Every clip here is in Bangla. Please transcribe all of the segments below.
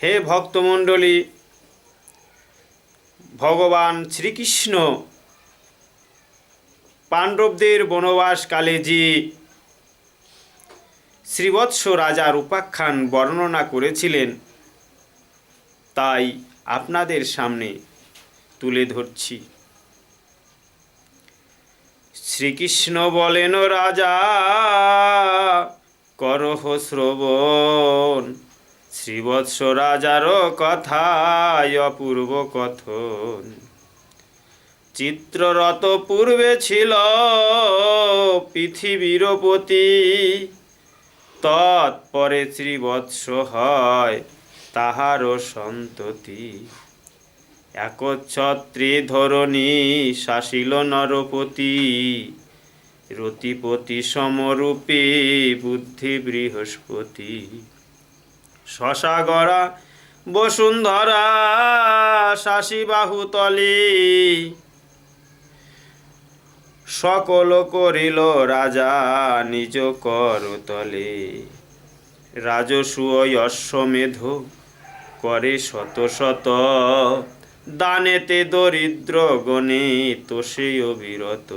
হে ভক্তমণ্ডলী, ভগবান শ্রীকৃষ্ণ পাণ্ডবদের বনবাসকালে যে শ্রীবৎস রাজার উপাখ্যান বর্ণনা করেছিলেন তাই আপনাদের সামনে তুলে ধরছি। শ্রীকৃষ্ণ বলেন, রাজা করহ শ্রবণ, শ্রীবৎস রাজার কথায় অপূর্ব কথন। চিত্ররত পূর্বে ছিল পৃথিবীর পতি, তৎপরে শ্রীবৎস হয় তাহারও সন্ততি। একচ্ছত্রে ধরণী শাসিল নরপতি, রতিপতি সমরূপে বুদ্ধি বৃহস্পতি। শশাগরা বসুন্ধরা শাসি বাহুতলে, সকল করিল রাজা নিজ করতলে। রাজসূয় অশ্বমেধ করে শত শত, দানেতে দরিদ্র গণে তোষে অবিরত।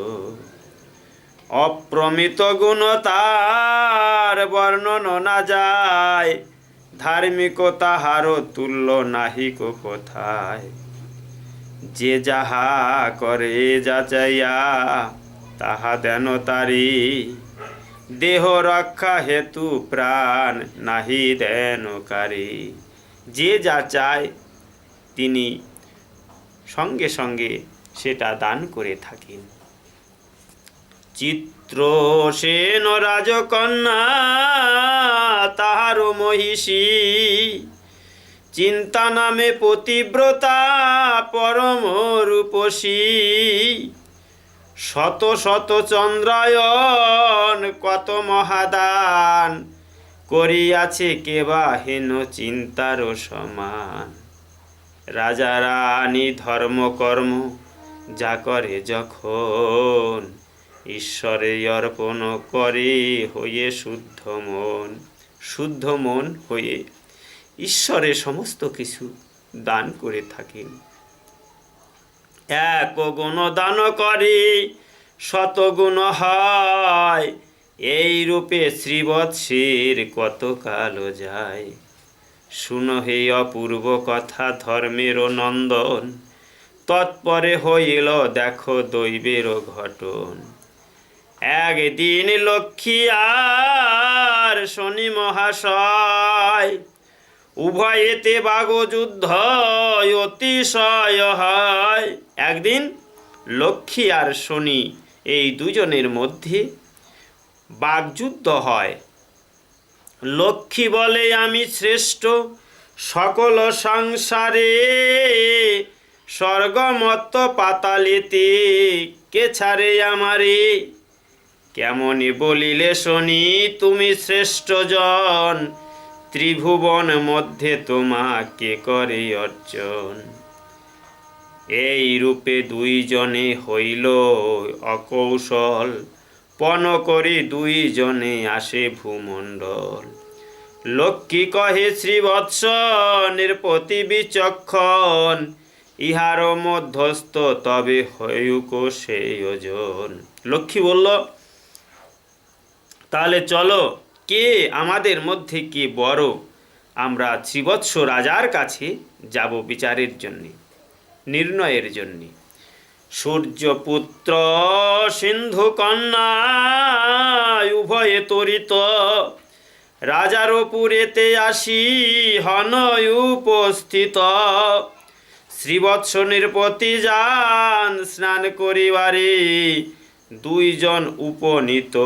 অপ্রমিত গুণ তার বর্ণন না যায়, ধার্মিক তাহার তুল্য নাহিক কোথায়। যে যাহা করে যাচাইয়া তাহা দেন তারি, দেহ রক্ষা হেতু প্রাণ নাহি দেন কারি। যে যা চায় তিনি সঙ্গে সঙ্গে সেটা দান করে থাকেন। চিত্রসেন রাজকন্যা তাহার মহিষী, চিন্তা নামে পতিব্রতা পরম রূপসী। শত শত চন্দ্রায়ন কত মহাদান, করিয়াছে কেবা হেন চিন্তার সমান। রাজা রানী ধর্মকর্ম যা করে যখন, ঈশ্বরে অর্পণ করে হয়ে শুদ্ধ মন। শুদ্ধ মন হয়ে ঈশ্বরে সমস্ত কিছু দান করে থাকেন। এক গুণ দান করে শত গুণ হয়, এই রূপে শ্রীবৎসের কত কাল যায়। শুনো হে অপূর্ব কথা ধর্মের নন্দন, তৎপরে হইল দেখো দৈবের ঘটন। একদিন লক্ষ্মী আর শনি মহাশয়, উভয়েতে বাগযুদ্ধ অতিশয় হয়। একদিন লক্ষ্মী আর শনি এই দুজনের মধ্যে বাগযুদ্ধ হয়। লক্ষ্মী বলে, আমি শ্রেষ্ঠ সকল সংসারে, স্বর্গমত্ত পাতালেতে কে ছাড়ে আমারে। কেমনে বলিলে শনি তুমি শ্রেষ্ঠ জন, ত্রিভুবন মধ্যে তোমাকে করে অর্জন। এই রূপে দুইজনে হইল অকৌশল, পণ করে দুইজনে আসে ভূমণ্ডল। লক্ষ্মী কহে শ্রীবৎস নৃপতি বিচক্ষণ, ইহার মধ্যস্থ তবে হইউক সেই ওজন। লক্ষ্মী বলল, তাহলে চলো, কে আমাদের মধ্যে কে বড়, আমরা শ্রীবৎস রাজার কাছে যাব বিচারের জন্যে, নির্ণয়ের জন্যে। সূর্যপুত্র সিন্ধু কন্যা উভয়ে তরিত, রাজার পুরেতে আসি হন উপস্থিত। শ্রীবৎস নৃপতি যান স্নান করিবারে, দুইজন উপনীত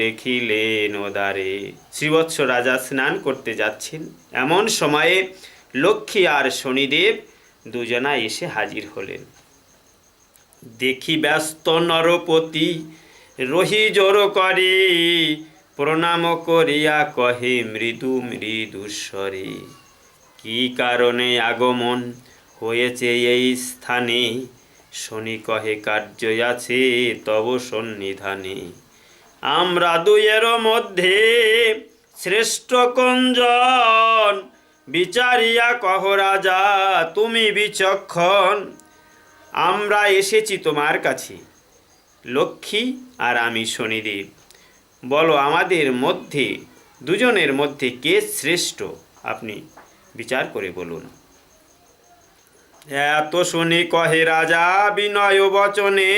দেখিলেন দ্বারে। শ্রীবৎস রাজা স্নান করতে যাচ্ছেন, এমন সময়ে লক্ষ্মী আর শনিদেব দুজনা এসে হাজির হলেন। দেখি ব্যস্ত নরপতি রহি জোর করে, প্রণাম করিয়া কহে মৃদু মৃদু স্বরে। কি কারণে আগমন হয়েছে এই স্থানে, শনি কহে কার্য আছে তব সন্নিধানে। আমরা দুয়ের মধ্যে শ্রেষ্ঠ কোনজন, বিচারিয়া কহ রাজা তুমি বিচক্ষণ, আমরা এসেছি তোমার কাছে, লক্ষ্মী আর আমি শনিদেব। বলো আমাদের মধ্যে দুজনের মধ্যে কে শ্রেষ্ঠ, আপনি বিচার করে বলুন। এত শুনি কহে রাজা বিনয় বচনে,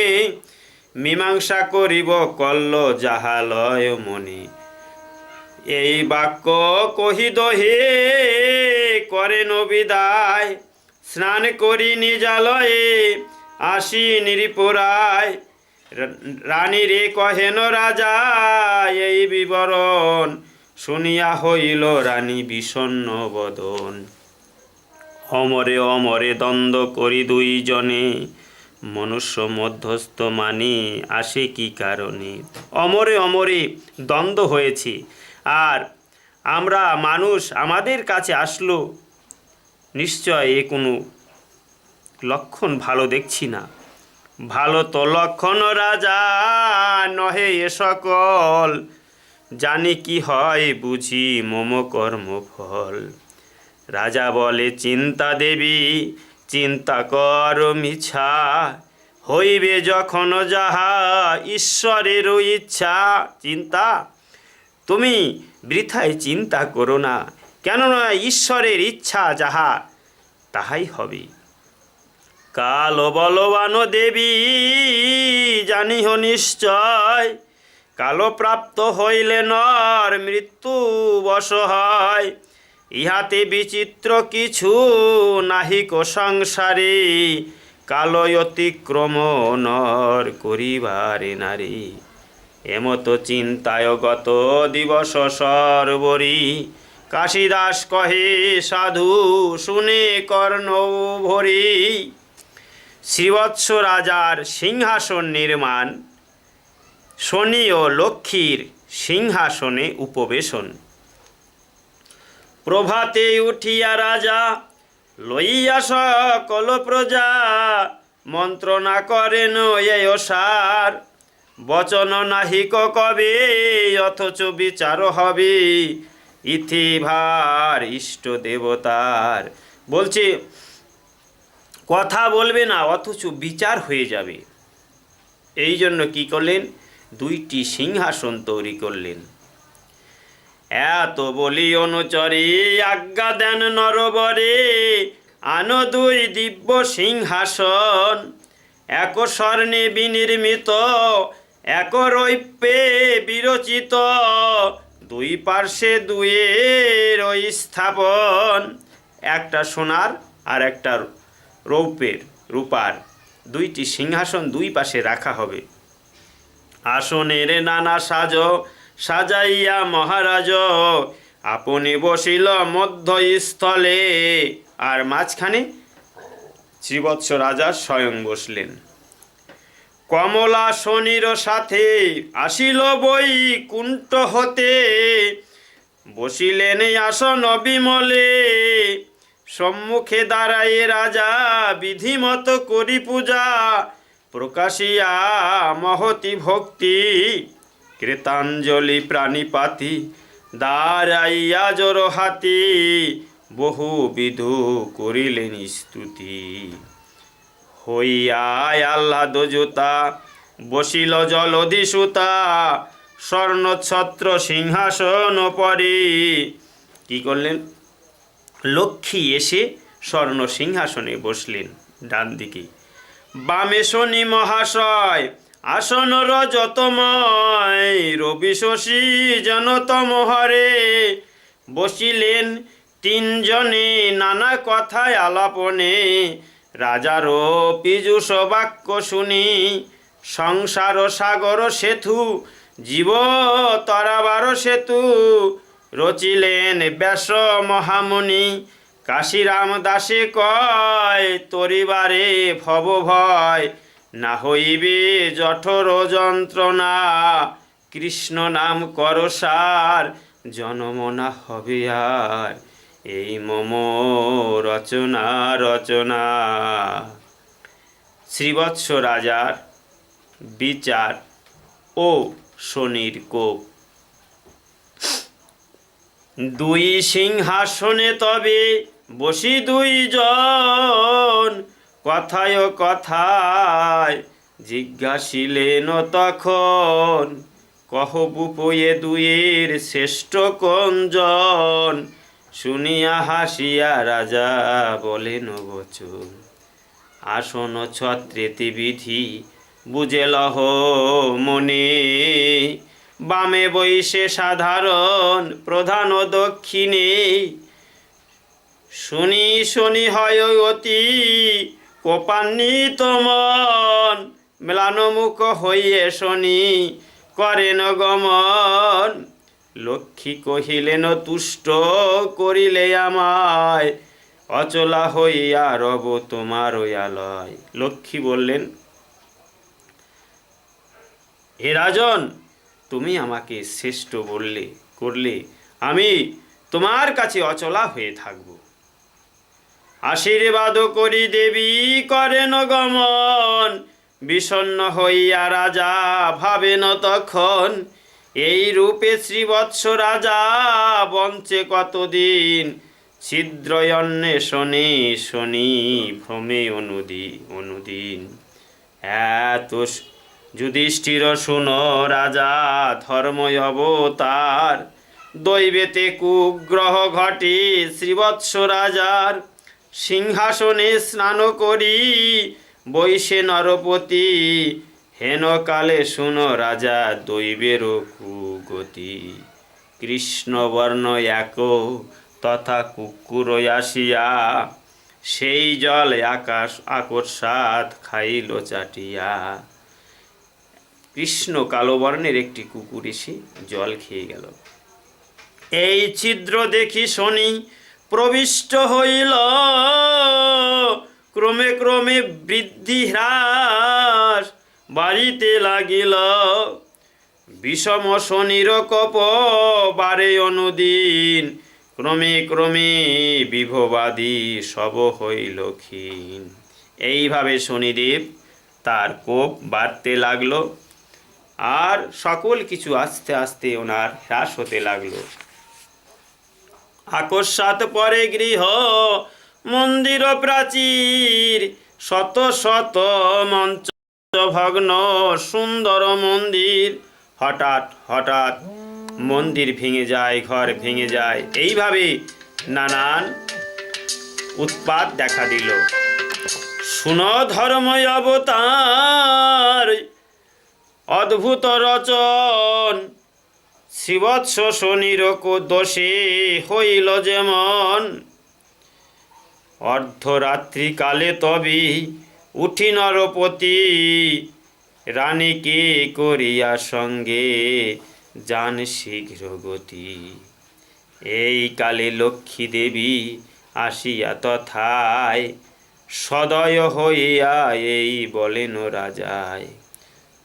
মীমাংসা করিব কল্ল যাহালয় মনে। এই বাক্য কহি দহে করেন বিদায়, স্নান করি নিজালয়ে আসি নিরিপুরায়। রানী রে কহেন রাজা এই বিবরণ, শুনিয়া হইল রানী বিষণ্ণ বদন। অমরে অমরে দ্বন্দ্ব করি দুইজনে, মনুষ্য মধ্যস্থ মানি আসে কি কারণে। অমরে অমরে দ্বন্দ্ব হয়েছে, আর আমরা মানুষ আমাদের কাছে আসলো, নিশ্চয় এ কোনো লক্ষণ ভালো দেখছি না। ভালো তো লক্ষণ রাজা নহে এ সকল, জানি কি হয় বুঝি মম কর্মফল। রাজা বলে চিন্তা দেবী চিন্তা কর মিছা, হইবে যখন যাহা ঈশ্বরেরও ইচ্ছা। চিন্তা, তুমি বৃথায় চিন্তা করো না, কেননা ঈশ্বরের ইচ্ছা যাহা তাহাই হবে। কাল বলবান দেবী জানিহ নিশ্চয়, কালো প্রাপ্ত হইলে নর মৃত্যু বশ হয়। ইহাতে বিচিত্র কিছু নাহিক সংসারে, কালো অতিক্রম নর করিবারে নারী। এমত চিন্তায় গত দিবস সর্বরি, কাশীদাস কহে সাধু শুনে কর্ণ ভরি। শ্রীবৎস রাজার সিংহাসন নির্মাণ, শনি ও লক্ষ্মীর সিংহাসনে উপবেশন। প্রভাতে উঠিয়া রাজা লইয়া সকল প্রজা, মন্ত্রণা করেন এই সার। বচন নাহিক কবে অথচ বিচার হবে, ইথি ভার ইষ্ট দেবতার। বলছে কথা বলবে না অথচ বিচার হয়ে যাবে। এই জন্য কি করলেন, দুইটি সিংহাসন তৈরি করলেন। এত বলি অনুচরে আজ্ঞা দেন নরবরে, আনো দুই দিব্য সিংহাসন। এক স্বর্ণে বিনির্মিত এক রৌপ্যে বিরচিত, দুই পার্শ্বে দুয়ের ওই স্থাপন। একটা সোনার আর একটা রৌপ্যের রূপার দুইটি সিংহাসন দুই পাশে রাখা হবে। আসনের নানা সাজ সাজাইয়া মহারাজ, আপনি বসিল মধ্যস্থলে, আর মাঝখানে শ্রীবৎস রাজা স্বয়ং বসলেন। কমলা শনির সাথে আসিল বৈকুণ্ঠ হতে, বসিলেন আসন বিমলে। সম্মুখে দাঁড়ায় রাজা বিধিমত করি পূজা, প্রকাশিয়া মহতি ভক্তি। কৃতাঞ্জলি প্রাণীপাতি দাঁড়াইয়া জোর হাতি, বহুবিধু করিলেন স্তুতি। হইয়া আহ্লাদ জুতা বসিল জলধি সুতা, স্বর্ণছত্র সিংহাসন পরি। কি করলেন, লক্ষ্মী এসে স্বর্ণ সিংহাসনে বসলেন ডান দিকে। বামে শনি মহাশয় আসন রজতময়, রবি শশী জনতম হরে। বসিলেন তিনজনে নানা কথায় আলাপনে, রাজারও পীযূষ বাক্য শুনি। সংসার সাগর সেতু জীব তরাবার সেতু, রচিলেন ব্যাস মহামুনি। কাশীরাম দাসে কয় তরিবারে ভব ভয়, না হইবে জঠর যন্ত্রণা। কৃষ্ণ নাম করসার জনম না হবে আর, এই মম রচনা রচনা। শ্রীবৎস রাজার বিচার ও শনির কোপ। দুই সিংহাসনে তবে বসি দুইজন, কথায় কথায় জিজ্ঞাসিলেন তখন, কহবু এ দুয়ের শ্রেষ্ঠ কোনজন? শুনিয়া হাসিয়া রাজা বলেন বচন, আসন ছত্রেতি বিধি বুঝে লহ মনে, বামে বৈশে সাধারণ প্রধান দক্ষিণে, শুনি শুনি হয় অতি কোপান্বিত মন, ম্লানমুখ হইয়ে শনি করেন গমন। লক্ষ্মী কহিলেন তুষ্ট করিলে আমায়, অচলা হইয়া রব তোমার আলয়। লক্ষ্মী বললেন, হে রাজন, তুমি আমাকে শ্রেষ্ঠ করলে আমি তোমার কাছে অচলা হয়ে থাকব। আশীর্বাদ করি দেবী করেন গমন, বিষণ্ণ হইয়া রাজা ভাবেন তখন, এই রূপে শ্রীবৎস রাজা বঞ্চে কতদিন, ছিদ্র অন্বেষণে শনি ভ্রমে অনুদিন। এত যুধিষ্ঠির শুনো রাজা ধর্ম অবতার, দৈবেতে কুগ্রহ ঘটে শ্রীবৎস রাজার, সিংহাসনে স্নান করি বৈশে নরপতি, হেন কালে শুনো রাজা দৈবের কুগতি। কৃষ্ণবর্ণ এক তথা কুকুর আসিয়া, সেই জল আকস্মাৎ খাইল চাটিয়া। কৃষ্ণ কালো বর্ণের একটি কুকুর এসে জল খেয়ে গেল। এই ছিদ্র দেখি শনি প্রবিষ্ট হইল, ক্রমে ক্রমে বৃদ্ধি হ্রাস বাড়িতে লাগিল, বিষম শনির কপ বারে অনুদিন, ক্রমে ক্রমে বিভবাদী সব হইল ক্ষীণ। এইভাবে শনিদেব তার কোপ বাড়তে লাগলো, আর সকল কিছু আস্তে আস্তে ওনার হ্রাস হতে লাগলো। আকস্মাৎ পরে গৃহ মন্দির প্রাচীর, শত শত মঞ্চ ভগ্ন সুন্দর মন্দির। হঠাৎ হঠাৎ মন্দির ভেঙে যায়, ঘর ভেঙে যায়, এইভাবে নানান উৎপাত দেখা দিল। শুনো ধর্ম অবতার অদ্ভুত রচন, শ্রীবৎস শনির দোষে হইল যেমন, অর্ধরাত্রি কালে তবে উঠি নরপতি, রানীকে করিয়া সঙ্গে যান শীঘ্র গতি। এই কালে লক্ষ্মী দেবী আসিয়া তথায়, সদয় হইয়া এই বলেন রাজায়,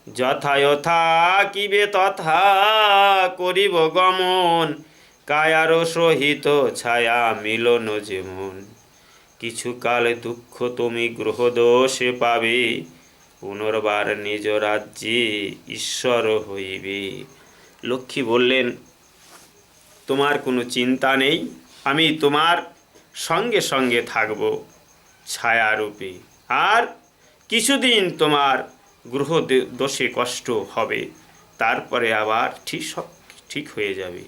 যথাযথা কিবে তথা করিব গমন, কায়ার সহিত ছায়া মিলন যেমন। কিছুকাল দুঃখ তুমি গ্রহদোষে পাবে, পুনর্বার নিজ রাজ্যে ঈশ্বর হইবে। লক্ষ্মী বললেন, তোমার কোনো চিন্তা নেই, আমি তোমার সঙ্গে সঙ্গে থাকব ছায়ারূপে, আর কিছুদিন তোমার গ্রহ দোষে কষ্ট হবে, তারপরে আবার ঠিক হয়ে যাবে।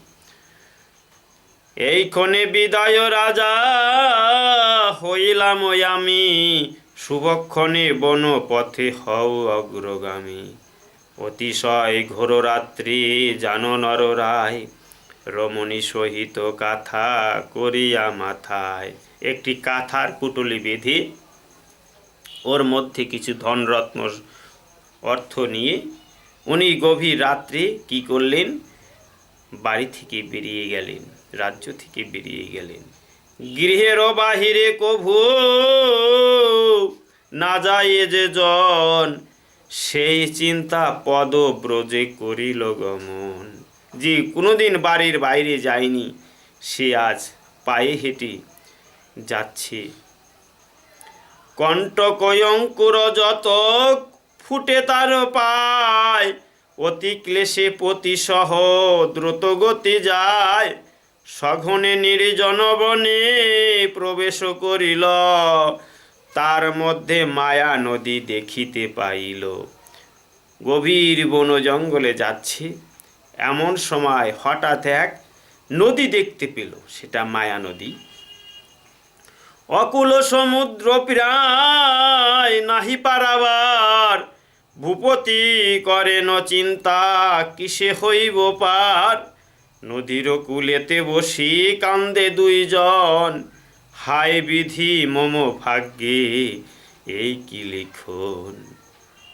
এইক্ষণে বিদায় রাজা হইলাম আমি, শুভক্ষণে বন পথে হও অগ্রগামী। অতিশয় ঘোর রাত্রি জানো নররায়, রমণী সহিত কাথা করিয়া মাথায়। একটি কাথার পুটলি বেঁধে ওর মধ্যে কিছু ধনরত্ন অর্থ নিয়ে উনি গভীর রাত্রে কি করলেন, বাড়ি থেকে বেরিয়ে গেলেন, রাজ্য থেকে বেরিয়ে গেলেন। গৃহের বাহিরে কভু না যায় যে জন, সেই চিন্তা পদ ব্রজে করিল গমন। যে কোনোদিন বাড়ির বাইরে যায়নি, সে আজ পায়ে হেঁটে যাচ্ছে। কণ্টকয়ঙ্কুর যত ফুটে তার পায়, অতি ক্লেশে পতিসহ দ্রুত গতি যায়। সঘনে নির্জন বনে প্রবেশ করিল, তার মধ্যে মায়া নদী দেখিতে পাইল। গভীর বন জঙ্গলে যাচ্ছে, এমন সময় হঠাৎ এক নদী দেখতে পেল, সেটা মায়া নদী। অকুল সমুদ্র প্রায় নাহি পারাবার, ভূপতি করেন চিন্তা কিসে হইব পার। নদীর কূলেতে বসি কান্দে দুইজন, হায় বিধি মম ভাগ্যে এই কি লিখন।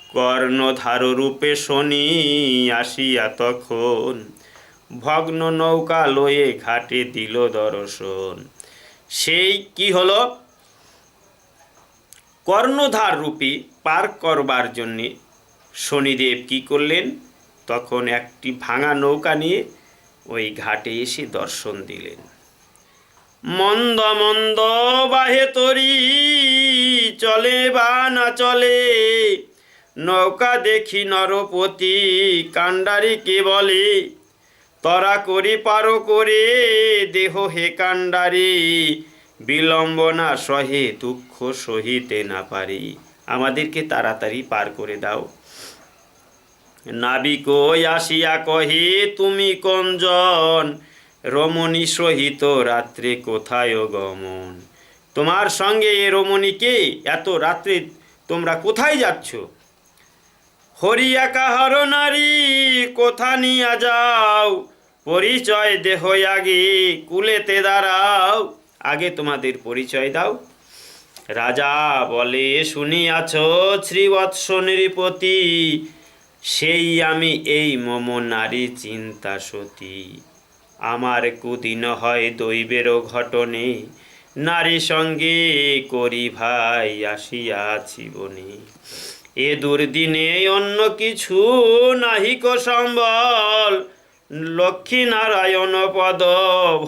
কর্ণধার রূপে শনি আসিয়া তখন, ভগ্ন নৌকা লয়ে ঘাটে দিল দর্শন। সেই কি হলো, কর্ণধার রূপী পার করবার জন্যে শনিদেব কি করলেন, তখন একটি ভাঙা নৌকা নিয়ে ওই ঘাটে এসে দর্শন দিলেন। মন্দ মন্দ বাহে তরি, চলে বা না চলে, নৌকা দেখি নরপতি কাণ্ডারিকে বলে। তরা করি পারো করে দেহ হে কাণ্ডারি, বিলম্ব না সহে দুঃখ সহিতে না পারি। আমাদেরকে তাড়াতাড়ি পার করে দাও। নাবিক আসিয়া কহে তুমি কোনজন, রমণী সহিত রাত্রে কোথায় গমন। তোমার সঙ্গে এ রমণীকে, এত রাত্রে তোমরা কোথায় যাচ্ছ। হরিয়া কাহার নারী কোথা নিয়া যাও, পরিচয় দেহ আগে কুলেতে দাঁড়াও। আগে তোমাদের পরিচয় দাও। রাজা বলে শুনিয়াছ শ্রীবৎস নৃপতি, সেই আমি এই মম নারী চিন্তা সতী। আমার কুদিন হয় দৈবের ঘটনে, নারী সঙ্গে করি ভাই আসিয়াছি বনে। এ দুর্দিনে অন্য কিছু নাহিক সম্বল, লক্ষ্মী নারায়ণ পদ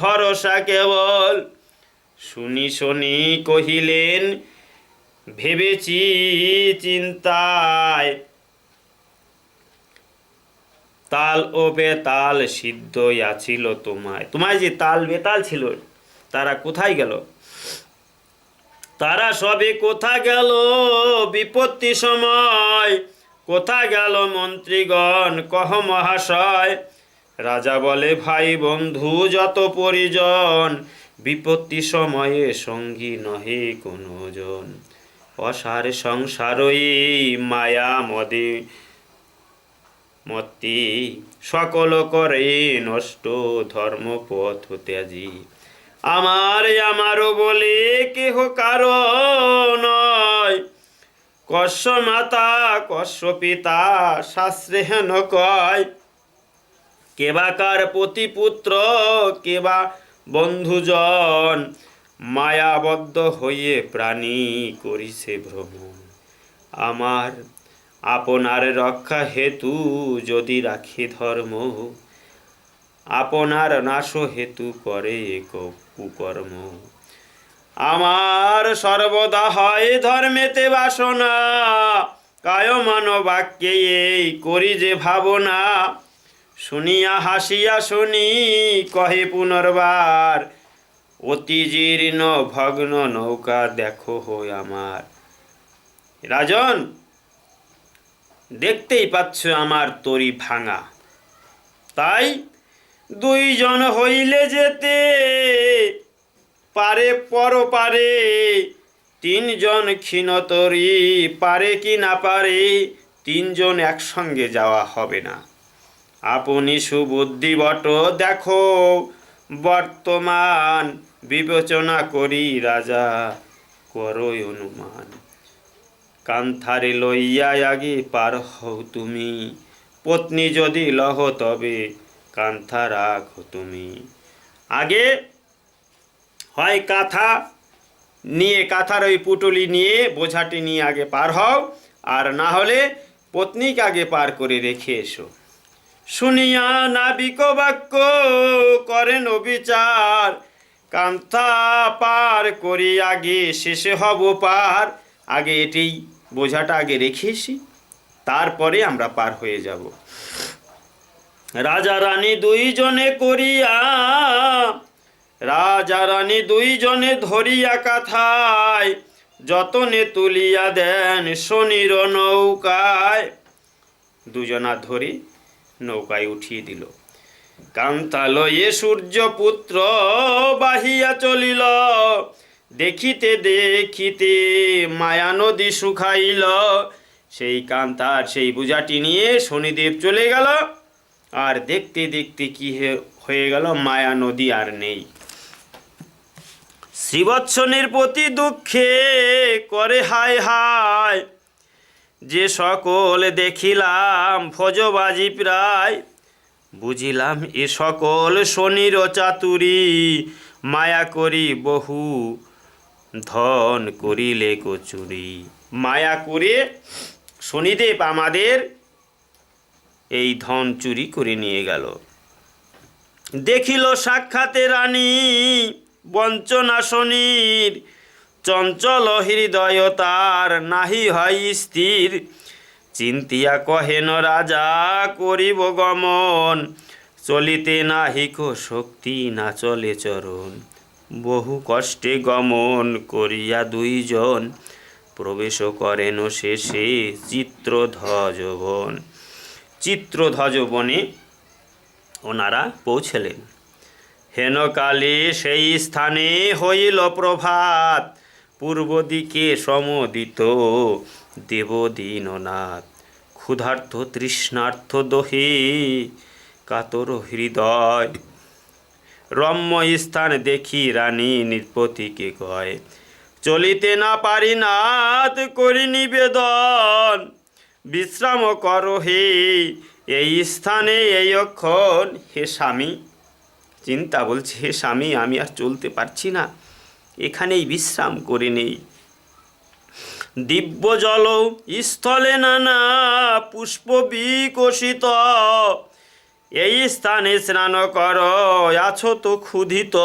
ভরসা কেবল। শুনি শুনি কহিলেন ভেবেছি চিন্তায়, তাল ও বেতাল সিদ্ধ আছিল তোমায়। তোমায় যে তাল বেতাল ছিল, তারা কোথায় গেল। তারা সবে কোথা গেল বিপত্তি সময়, কোথা গেল মন্ত্রীগণ কহ মহাশয়। রাজা বলে ভাই বন্ধু যত পরিজন, বিপত্তি সময়ে সঙ্গী নহে কোনো জন। অসার সংসারই মায়া মদে মতি, সকল করে নষ্ট ধর্ম পথ ত্যাজি। আমারও বলে কেহ কারো নয়, কস্য মাতা কস্য পিতা শাস্ত্রে হেন কয়। কেবা কার পতিপুত্র কেবা বন্ধুজন, মায়াবদ্ধ হইয়ে প্রাণী করিছে ভ্রমণ। আমার আপনার রক্ষা হেতু যদি রাখি ধর্ম, আপনার নাশ হেতু করে কুকর্ম। আমার সর্বদা হয় ধর্মেতে বাসনা, কায় মান বাক্যে এই করি যে ভাবনা। শুনিয়া হাসিয়া শুনি কহে পুনর্বার, অতি জীর্ণ ভগ্ন নৌকা দেখো হই আমার। রাজন, দেখতেই পাচ্ছ আমার তরি ভাঙা, তাই দুইজন হইলে যেতে পারে পরপারে। তিনজন ক্ষীণ তরি পারে কি না পারে, তিনজন একসঙ্গে যাওয়া হবে না। আপনি সুবুদ্ধি বট দেখো বর্তমান, বিবেচনা করি রাজা করই অনুমান। কান্থারে লইয়া আগে পার হও তুমি, পত্নী যদি লহ তবে কান্থা রাখো তুমি। আগে হয় কাঁথা নিয়ে, কাঁথার ওই পুটলি নিয়ে বোঝাটি নিয়ে আগে পার হও, আর না হলে পত্নীকে আগে পার করে রেখে এসো। শুনিয়া নাবিক বাক্য করেন বিচার, কান্থা পার করি আগে শেষে হব পার। আগে এটি বোঝাটা আগে রেখে এসি, তারপরে আমরা পার হয়ে যাব। রাজা রানী দুইজনে করিয়া রাজা রানী দুইজনে ধরিয়া কাথায় যতনে তুলিয়া দেন শনির নৌকায়। দুজনা ধরে নৌকায় উঠিয়ে দিল। কান্তা লয়ে সূর্যপুত্র বাহিয়া চলিল, দেখিতে দেখিতে মায়া নদী শুকাইল। সেই কান্তার সেই বোঝাটি নিয়ে শনিদেব চলে গেল, আর দেখতে দেখতে কি হয়ে গেল, মায়া নদী আর নেই। শ্রীবৎসনের প্রতি দুঃখে করে হায় হায়, যে সকল দেখিলাম ফজবাজি প্রায়। বুঝিলাম এ সকল শনির চাতুরি, মায়া করি বহু ধন করিলে কচুরি। মায়া করে শনিদেব আমাদের এই ধন চুরি করে নিয়ে গেল। দেখিল সাক্ষাতে রানী বঞ্চনা শনির, চঞ্চল হৃদয় তার নাহি হয় স্থির। চিন্তিয়া কহেন রাজা করিব গমন, চলিতে নাহিক শক্তি না চলে চরণ। বহু কষ্টে গমন করিয়া দুইজন, প্রবেশ করেন শেষে চিত্রধ্বজ বন। চিত্রধ্বজ বনে ওনারা পৌঁছলেন। হেনকালে সেই স্থানে হইল প্রভাত, পূর্ব দিকে সমদিত দেব দীননাথ। ক্ষুধার্ত তৃষ্ণার্থ দোহে কাতর হৃদয়, রম্য স্থান দেখি রানী নৃপতিকে কয়। চলিতে না পারি নাথ করি নিবেদন, বিশ্রাম করো হে এই স্থানে এই অক্ষণ। হে স্বামী, চিন্তা বলছে, হে স্বামী আমি আর চলতে পারছি না, এখানেই বিশ্রাম করে নেই। দিব্য জল স্থলে নানা পুষ্প বিকশিত, এই স্থানে স্নান কর আছো তো ক্ষুধিত।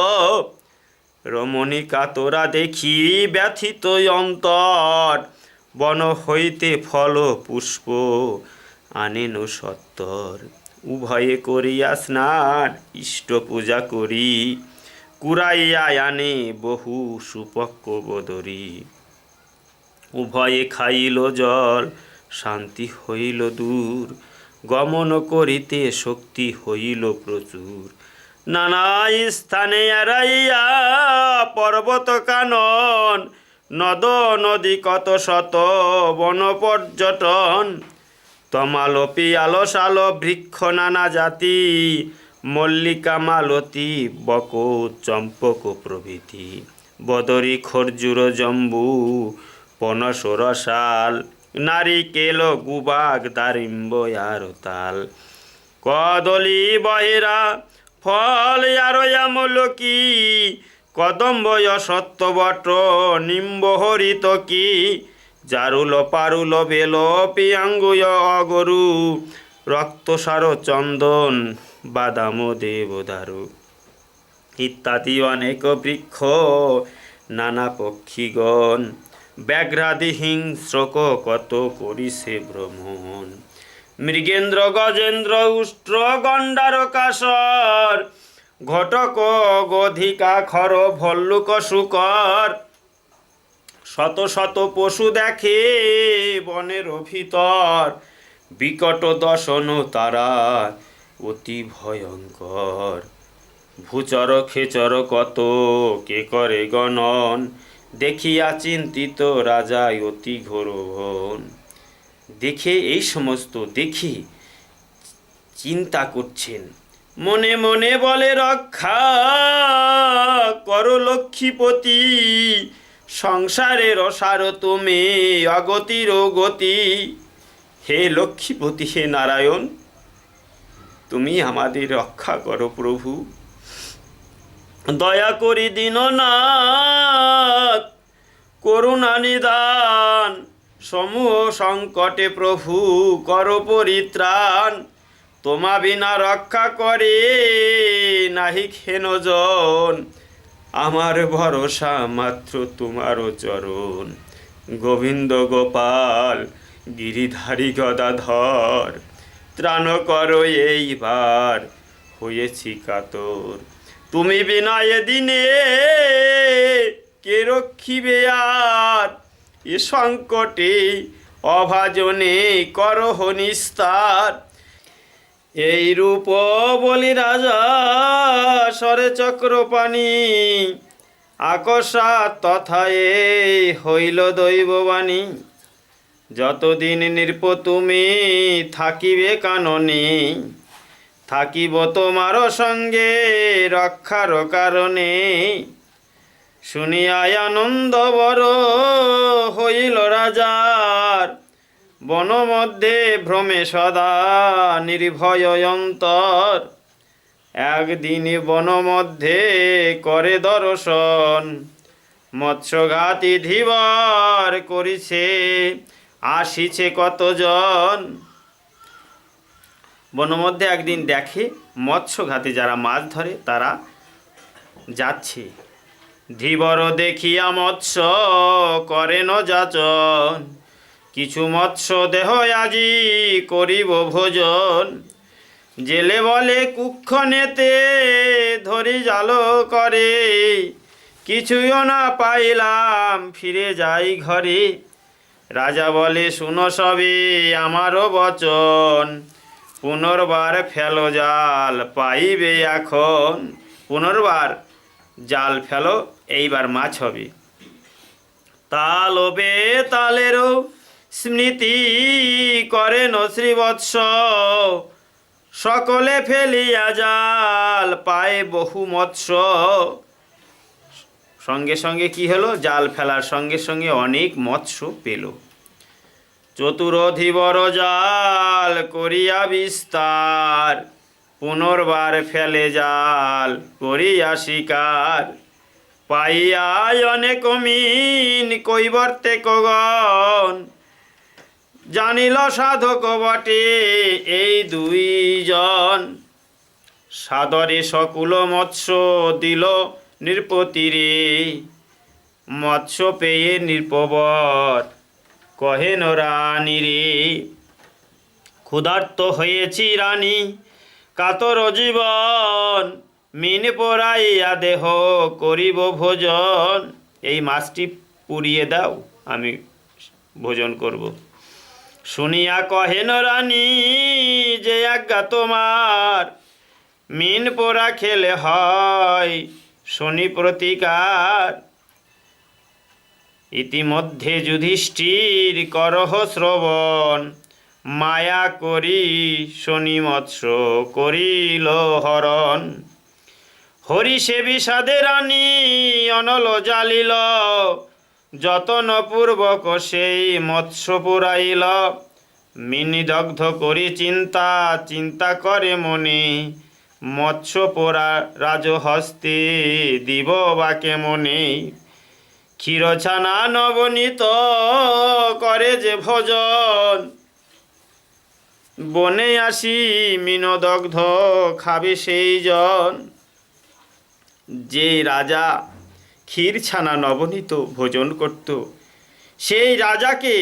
রমণিকা তোরা দেখি ব্যথিত অন্তর, বন হইতে ফল পুষ্প আনেন সত্তর। উভয়ে করিয়া স্নান ইষ্ট পূজা করি, কুড়াইয়া আনে বহু সুপক্ক বদরি। উভয়ে খাইল জল শান্তি হইল দূর, গমন করিতে শক্তি হইল প্রচুর। নানা স্থানে এড়াইয়া পর্বত কানন, নদ নদী কত শত বন পর্যটন। তমাল পিয়াল শাল বৃক্ষ নানা জাতি, মল্লিকা মালতী বক চম্পক প্রভৃতি। বদরি খর্জুর জম্বু পনস রসাল, নারিকেল গুবাগ দারিম্ব আর তাল। কদলি বহেরা ফল আর আমলকি, কদম্ব সত্যবট নিম্ব হরিত কি। জারুল পারুল বেল পিয়াঙ্গুয় অগরু, রক্তসার চন্দন বাদাম দেবদারু। ইত্যাদি অনেক বৃক্ষ নানা পক্ষীগণ, ব্যাঘ্রাদি হিংস্রক কত করিছে ভ্রমণ। মৃগেন্দ্র গজেন্দ্র উষ্ট্র গণ্ডার কাসর, ঘটক গধিকা খর ভল্লুক শুকর। শত শত পশু দেখে বনের ভিতর, বিকট দশন তারা অতি ভয়ঙ্কর। ভূচর খেচর কত কে করে গণন, দেখিয়া চিন্তিত রাজা অতি ঘোর ভন। দেখে এই সমস্ত দেখে চিন্তা করছেন, মনে মনে বলে রক্ষা কর লক্ষ্মীপতি। সংসারের অসার তুমি অগতির গতি। হে লক্ষ্মীপতি, হে নারায়ণ, তুমি আমাদের রক্ষা করো প্রভু। দয়া করি দীননাথ করুণা নিদান, সমূহ সংকটে প্রভু কর পরিত্রাণ। তোমা বিনা রক্ষা করে নাহি হেন জন, আমার ভরসা মাত্র তোমার চরণ। গোবিন্দ গোপাল গিরিধারী গদাধর, ত্রাণ করো এইবার হয়েছি কাতর। তুমি বিনা এদিনে কে রক্ষিবে আর, এ সংকটে অভাজনে করহ নিস্তার। এই রূপ বলি রাজা সরে চক্রপাণি, আকস্মাৎ তথা এই হইল দৈববাণী। যতদিন নৃপ তুমি থাকিবে কাননে, থাকিব তোমার সঙ্গে রক্ষার কারণে। শুনিয়াই আনন্দ বড় হইল রাজার, বন মধ্যে ভ্রমে সদা নির্ভয় অন্তর। একদিন বন মধ্যে করে দর্শন, মৎস্যঘাতী ধীবর করিছে আসিছে কতজন। বনমধ্যে একদিন দেখে মৎস্যঘাতী যারা মাছ ধরে তারা যাচ্ছে। ধীবর দেখিয়া মৎস্য করেন যাচন, কিছু মৎস্য দেহ আজি করিব ভোজন। জেলে বলে কুক্ষণেতে ধরি জাল করে, কিছুইও না পাইলাম ফিরে যাই ঘরে। রাজা বলে শুনো সবে আমারও বচন, পুনর্বার ফেলো জাল পাইবে এখন। পুনর্বার জাল ফেলো, এইবার মাছ হবে। তালবে তালেরও স্মৃতি করেন শ্রীবৎস, সকলে ফেলিয়া জাল পায় বহু মৎস্য। সঙ্গে সঙ্গে কি হলো, জাল ফেলার সঙ্গে সঙ্গে অনেক মৎস্য পেল। চতুর ধীবর জাল করিয়া বিস্তার, পুনর্বার ফেলে জাল করিয়া শিকার। পাইয়া অনেক মিন কৈবর্তে কগন, জানিল সাধক বটে এই দুইজন। সাদরে সকুল মৎস্য দিল নৃপতিরে, মৎস্য পেয়ে নৃপবর কহেন রানী রে। ক্ষুধার্ত হয়েছি রানী কাতর জীবন, মিন পোড়াইয়া দেহ করিব ভোজন। এই মাছটি পুড়িয়ে দাও, আমি ভোজন করব। শুনিয়া কহেন রানী যে আজ্ঞা তোমার, মিন পোড়া খেলে হয় শনি প্রতিকার। ইতিমধ্যে যুধিষ্ঠির করহ শ্রবণ, মায়া করি শনি মৎস্য করিল হরণ। হরি সে বিষাদে রানী অনল জালিল, যতন পূর্বক সেই মৎস্য পুরাইল। মিনি দগ্ধ করি চিন্তা চিন্তা করে মনে, মৎস্য পোড়া রাজহস্তে দিব বা কেমনে। ক্ষীরছানা নবনীত করে যে ভোজন, বনে আসি মিনদগ্ধ খাবে সেই জন। যে রাজা ক্ষীরছানা নবনীত ভোজন করত, সেই রাজাকে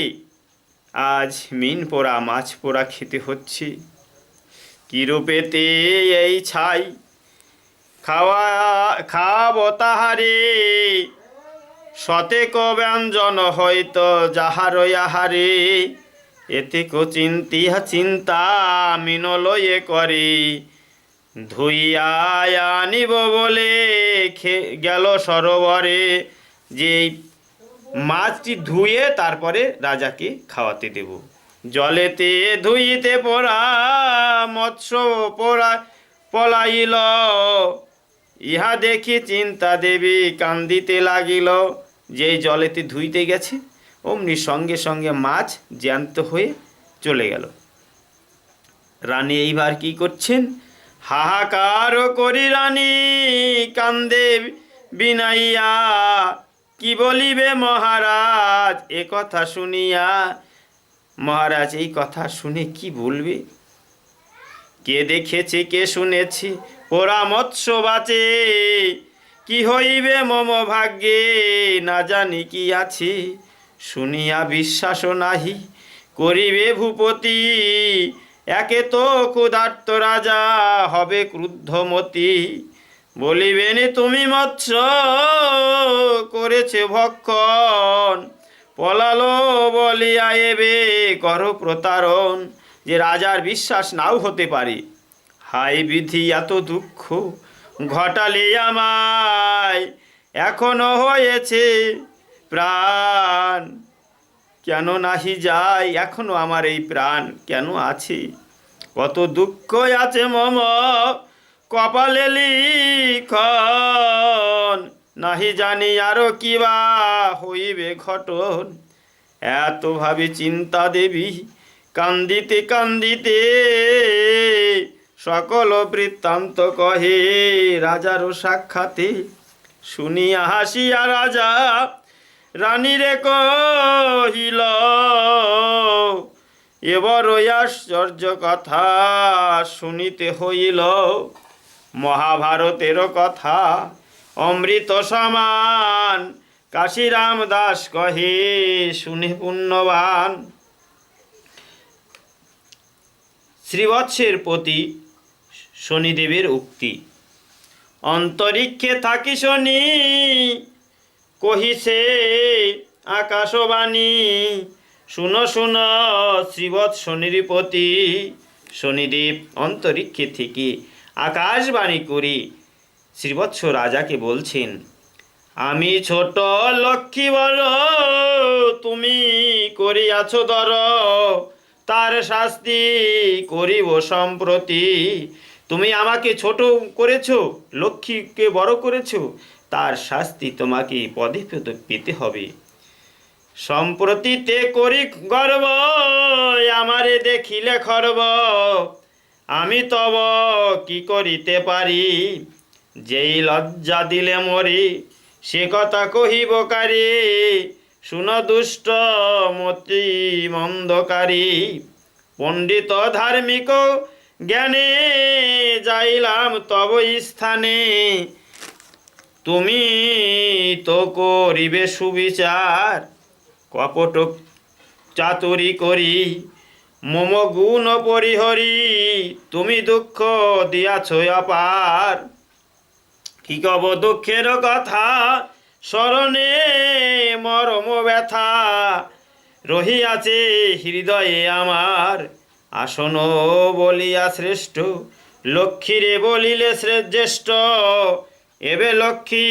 আজ মিন পোড়া মাছ পোড়া খেতে হচ্ছে। কিরূপেতে এই ছাই খাওয়াব তাহারে, শতেক ব্যঞ্জন হয়তো যাহার আহারে। এতে কো চিন্তিয়া চিন্তা মিনলয়ে করে, ধুইয়া আনিব বলে গেল সরোবরে। যে মাছটি ধুয়ে তারপরে রাজাকে খাওয়াতে দেব। জলেতে ধুইতে পোড়া মৎস্য পোড়া পলাইল, ইহা দেখি চিন্তা দেবী কান্দিতে লাগিল। যেই জলেতে ধুইতে গেছে অমনি সঙ্গে সঙ্গে মাছ জ্যান্ত হয়ে চলে গেল। রানী এইবার কি করছেন, হাহাকার করি রানী কান্দে বিনাইয়া। কি বলিবে মহারাজ এ কথা শুনিয়া। মহারাজ এই কথা শুনে কি বলবে? কে দেখেছে কে শুনেছে পোড়া মৎস্য বাঁচে, কি হইবে মম ভাগ্যে না জানি কি আছে। শুনিয়া বিশ্বাস নাহি করিবে ভূপতি, একে তো ক্ষুধার্ত রাজা হবে ক্রুদ্ধমতি। বলিবেনি তুমি মৎস্য করেছে ভক্ষণ, পলালো বলিয়া এবে করো প্রতারণ। যে রাজার বিশ্বাস নাও হতে পারে। হাই বিধি এত দুঃখ ঘটালে আমায়, এখনো হয়েছে প্রাণ কেন নাহি যায়, এখনো আমার এই প্রাণ কেন আছে। কত দুঃখ আছে মম কপালে লিখন, নাহি জানি আরো কিবা হইবে ঘটন। এত ভাবে চিন্তা দেবী কান্দিতে কান্দিতে, সকল বৃত্তান্ত কহে রাজারও সাক্ষাতে। শুনিয়া হাসিয়া রাজা রানীরে কহিল, এবার ওই আশ্চর্য কথা শুনিতে হইল। মহাভারতের কথা অমৃত সমান, কাশীরাম দাস কহে শুনে পুণ্যবান। শ্রীবৎসের প্রতি শনিদেবের উক্তি। অন্তরিক্ষে থাকি শনি কহিছে আকাশবাণী, শুনো শুনো শ্রীবৎস শনিপতি। শনিদেব অন্তরিক্ষে থেকে আকাশবাণী করে শ্রীবৎস রাজাকে বলছেন, আমি ছোট লক্ষ্মী বল তুমি করিয়াছ দর, তার শাস্তি করিব সম্প্রতি। তুমি আমাকে ছোট করেছো, লক্ষ্মীকে বড় করেছো, তার শাস্তি তোমাকে পদে পদে পেতে হবে। সম্প্রতিতে করি গর্ব আমারে দেখিলে খর্ব, আমি তব কি করিতে পারি। যেই লজ্জা দিলে মরি সে কথা কহিব কারি, শুন দুষ্ট মতি মন্দকারী। পণ্ডিত ধার্মিক জ্ঞানে যাইলাম তব স্থানে, তুমি তো করিবে সুবিচার। কপট চাতুরি করি মম গুণ পরিহরি, তুমি দুঃখ দিয়াছ অপার। কি কব দুঃখের কথা স্মরণে মরম ব্যথা, রহিয়াছে হৃদয়ে আমার। আসন বলিয়া শ্রেষ্ঠ লক্ষ্মীরে বলিলে জ্যেষ্ঠ, এবে লক্ষ্মী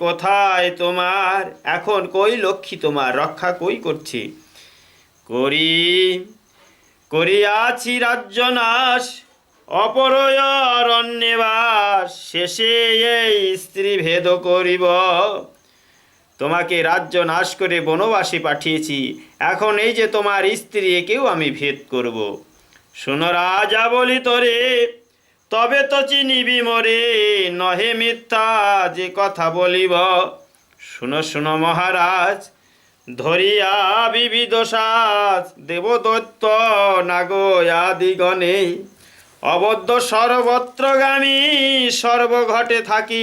কোথায় তোমার। এখন কই লক্ষ্মী তোমার, রক্ষা কই করছে। করিয়াছি রাজ্য নাশ অপরয়রণ্যবাস, শেষে এই স্ত্রী ভেদ করিব। তোমাকে রাজ্য নাশ করে বনবাসে পাঠিয়েছি, এখন এই যে তোমার স্ত্রী একেও আমি ভেদ করব। শোনো রাজা বলি তোরে, তবে তো চিনিবি মোরে, নহে মিথ্যা যে কথা বলিব। শুনো শুনো মহারাজ, ধরিয়া বিবিধ সাজ দেবদত্ত নাগয়াদিগণে, অবদ্ধ সর্বত্রগামী সর্বঘটে থাকি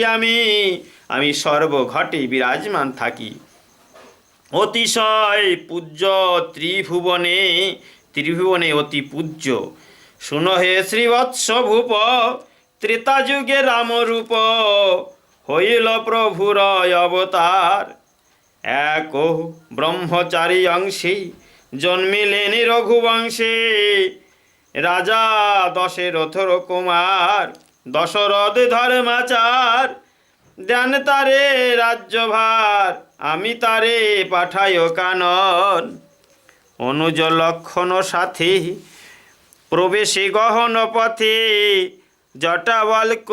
আমি সর্বঘটে বিরাজমান থাকি। অতিশয় পূজ্য ত্রিভুবনে অতি পূজ্য। শুনো হে শ্রীবৎস ভূপ, ত্রেতাযুগে রামরূপ হইল প্রভুর অবতার। এক ব্রহ্মচারী অংশে জন্মিলেন রঘুবংশে, রাজা দশরথর কুমার দশরথ ধর্মাচার। দেন তারে রাজ্যভার আমি তারে পাঠায় কানন, অনুজ লক্ষণ সাথে প্রবেশে গহন পথে, জটাবল্ক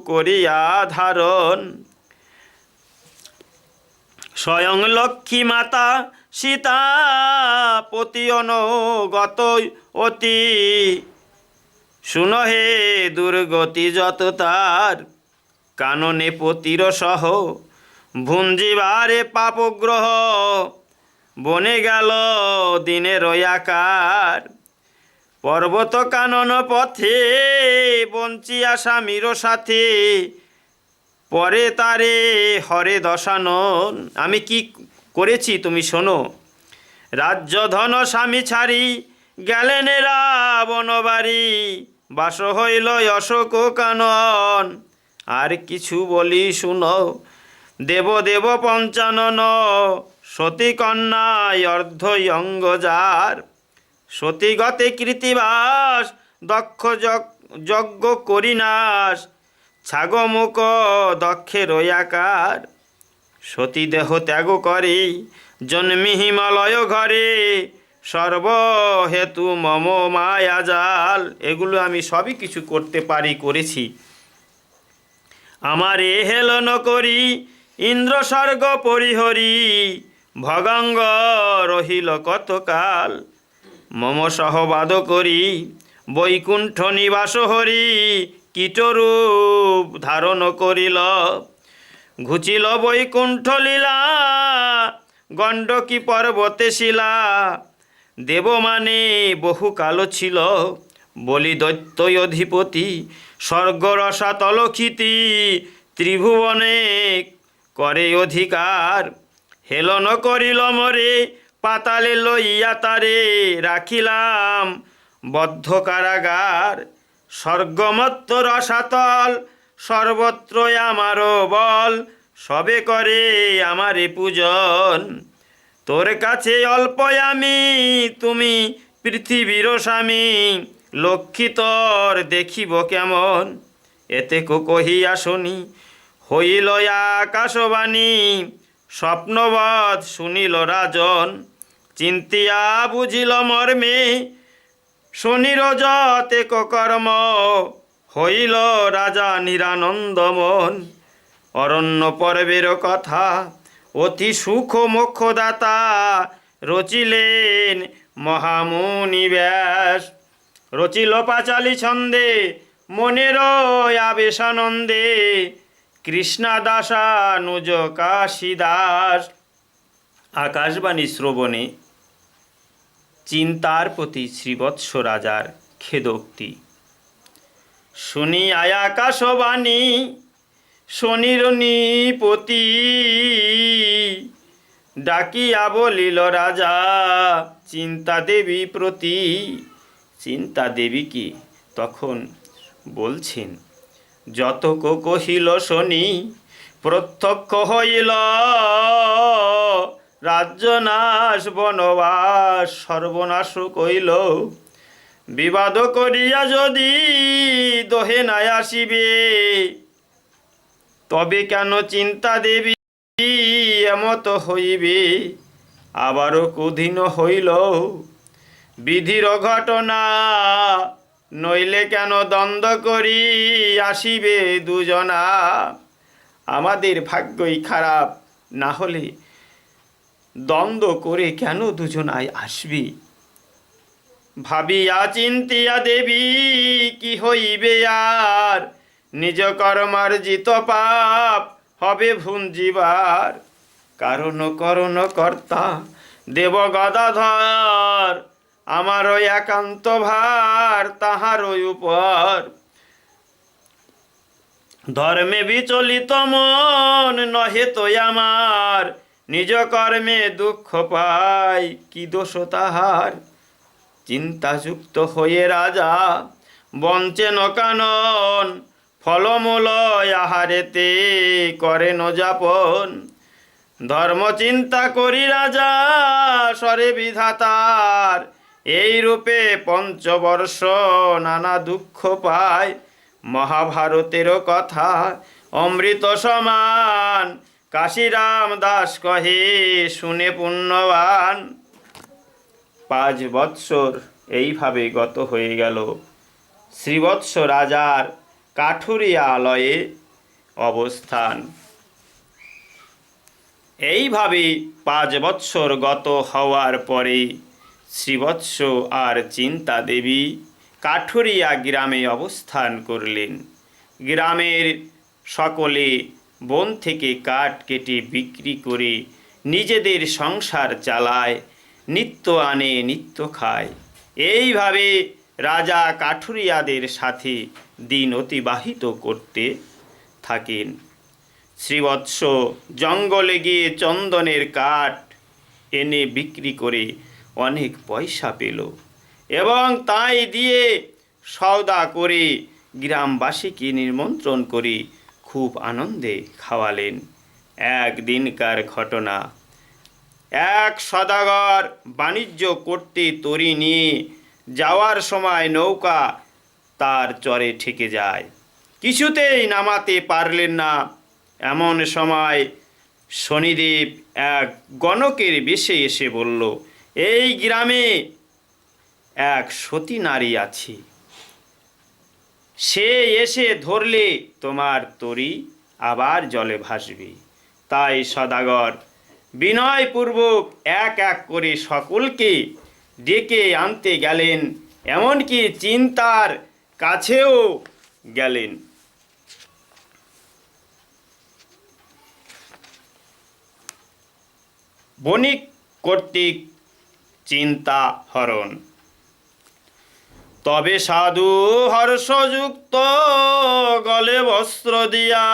করিয়া ধারণ। স্বয়ং লক্ষ্মী মাতা সীতা পতি অনুগত অতি, শুনো হে দুর্গতি যত তার। কাননে পতির সহ ভুঞ্জিবারে পাপগ্রহ, বনে গেল দিনের আকার। পর্বত কানন পথে বঞ্চিয়া স্বামীর সাথে, পরে তারে হরে দশানন। আমি কি করেছি তুমি শোনো। রাজ্য ধন স্বামী ছাড়ি গেলেন রাবণ বাড়ি, বাস হইল অশোক কানন। আর কিছু বলি শুনো, দেব দেব পঞ্চানন, সতী কন্যায় অর্ধয়ঙ্গজার। সতীগতে কৃতিবাস, দক্ষ যজ্ঞ করিনাশ, ছাগমুখ দক্ষের আকার। সতী দেহ ত্যাগ করে, জন্মি হিমালয় ঘরে, সর্বহেতু মম মায়াজাল। এগুলো আমি সবই কিছু করতে পারি, করেছি। আমার এ হেলন করি, ইন্দ্র স্বর্গ পরিহরি, ভগঙ্গ রহিল কতকাল। মম সহবাদ করি, বৈকুণ্ঠ নিবাস হরি, কীটরূপ ধারণ করিল। ঘুচিল বৈকুণ্ঠ লীলা, গণ্ডকী পর্বতে শিলা। দেব মানে বহু কালো ছিল, বলি দৈত্য অধিপতি। স্বর্গ রসাতল ক্ষিতি, ত্রিভুবনে করে অধিকার। হেলন করিল মরে, পাতালে লইয়া তারে, রাখিলাম বদ্ধ কারাগার। স্বর্গমত্ত রসাতল, সর্বত্র আমারও বল, সবে করে আমারে পূজন। তোর কাছে অল্প আমি, তুমি পৃথিবীর স্বামী। লক্ষ্মী তোর দেখিব কেমন, এতে কহিয়া শুনি, হইল আকাশবাণী। স্বপ্নবৎ শুনিল রাজন, চিন্তিয়া বুঝিল মর্মে। শনির যতে কর্ম, হইল রাজা নিরানন্দমন। অরণ্য পর্বের কথা, অতি সুখ মোক্ষদাতা। রচিলেন মহামুনি ব্যাস, রচিল পাঁচালী ছন্দে, মনের আবেশানন্দে। কৃষ্ণাদাসানুজ কাশীদাস। আকাশবাণী শ্রবণে চিন্তার প্রতি শ্রীবৎস রাজার খেদোক্তি। শুনি আকাশবাণী, শনির নিপতি, ডাকিয়া বলিল রাজা, চিন্তা দেবী প্রতি। চিন্তা দেবী কি তখন বলছেন, যতক কহিল শনি, প্রত্যক্ষ হইল রাজ্যনাশ, বনবাস সর্বনাশ কইল। বিবাদ করিয়া যদি দহে নাই আসিবে, তবে কেন চিন্তা দেবী এমত হইবে। আবারও কুধীন হইল বিধির ঘটনা, নইলে কেন দ্বন্দ্ব করি আসিবে দুজনা। আমাদের ভাগ্যই খারাপ, না হলে দ্বন্দ্ব করে কেন দুজনায় আসবি। ভাবিয়া চিন্তিয়া দেবী কি হইবে আর, নিজ কর্মার্জিত পাপ হবে ভুঞ্জিবার। কারণ করণ কর্তা দেব গদাধর, আমারও একান্ত ভার তাহার উপর। ধর্মে বিচলিত মন নহে তো আমার, নিজ কর্মে দুঃখ পাই কি দোষ তাহার। চিন্তাযুক্ত হয়ে রাজা বঞ্চেন কানন, ফলমূল আহারেতে করেন যাপন। ধর্ম চিন্তা করি রাজা সরে বিধাতার, এই রূপে পঞ্চবর্ষ নানা দুঃখ পায়। মহাভারতের কথা অমৃত সমান, কাশীরাম দাস কহে শুনে পুণ্যবান। 5 বৎসর এইভাবে গত হয়ে গেল। শ্রীবৎস রাজার কাঠুরিয়া আলয়ে অবস্থান। এইভাবে 5 বৎসর গত হওয়ার পরে শ্রীবৎস আর চিন্তা দেবী কাঠুরিয়া গ্রামে অবস্থান করলেন। গ্রামের সকলে বন থেকে কাঠ কেটে বিক্রি করে নিজেদের সংসার চালায়, নিত্য আনে নিত্য খায়। এইভাবে রাজা কাঠুরিয়াদের সাথে দিন অতিবাহিত করতে থাকেন। শ্রীবৎস জঙ্গলে গিয়ে চন্দনের কাঠ এনে বিক্রি করে অনেক পয়সা পেল এবং তাই দিয়ে সওদা করে গ্রামবাসীকে নিমন্ত্রণ করে খুব আনন্দে খাওয়ালেন। একদিনকার ঘটনা, এক সদাগর বাণিজ্য করতে তরী নিয়ে যাওয়ার সময় নৌকা তার চরে ঠেকে যায়, কিছুতেই নামাতে পারলেন না। এমন সময় শনিদেব এক গণকের বেশে এসে বলল, এই গ্রামে এক সতী নারী আছে, সে এসে ধরলে তোমার তরী আবার জলে ভাসবে। তাই সদাগর বিনয়পূর্বক এক এক করে সকলকে ডেকে আনতে গেলেন, এমনকি চিন্তার কাছেও গেলেন। বণিক কর্তৃক চিন্তা হরণ। তবে সাধু হর্ষযুক্ত গলে বস্ত্র দিয়া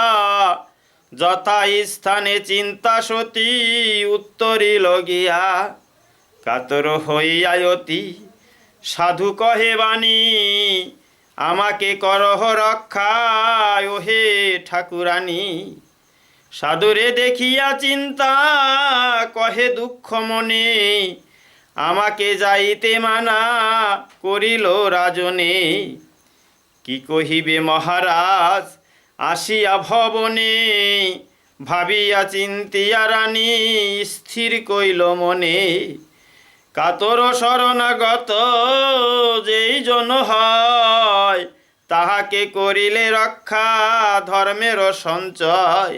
যথা স্থানে চিন্তা সতী উত্তরিল গিয়া। কাতর হইয়া অতি সাধু কহে বাণী, আমাকে করহ রক্ষা ওহে ঠাকুরানী। সাধুরে দেখিয়া চিন্তা কহে দুঃখ মনে, আমাকে যাইতে মানা করিল রাজনে। কি কহিবে মহারাজ আসিয়া ভবনে, ভাবিয়া চিন্তিয়া রানী স্থির কইল মনে। কাতর শরণাগত যেই জন হয়, তাহাকে করিলে রক্ষা ধর্মের সঞ্চয়।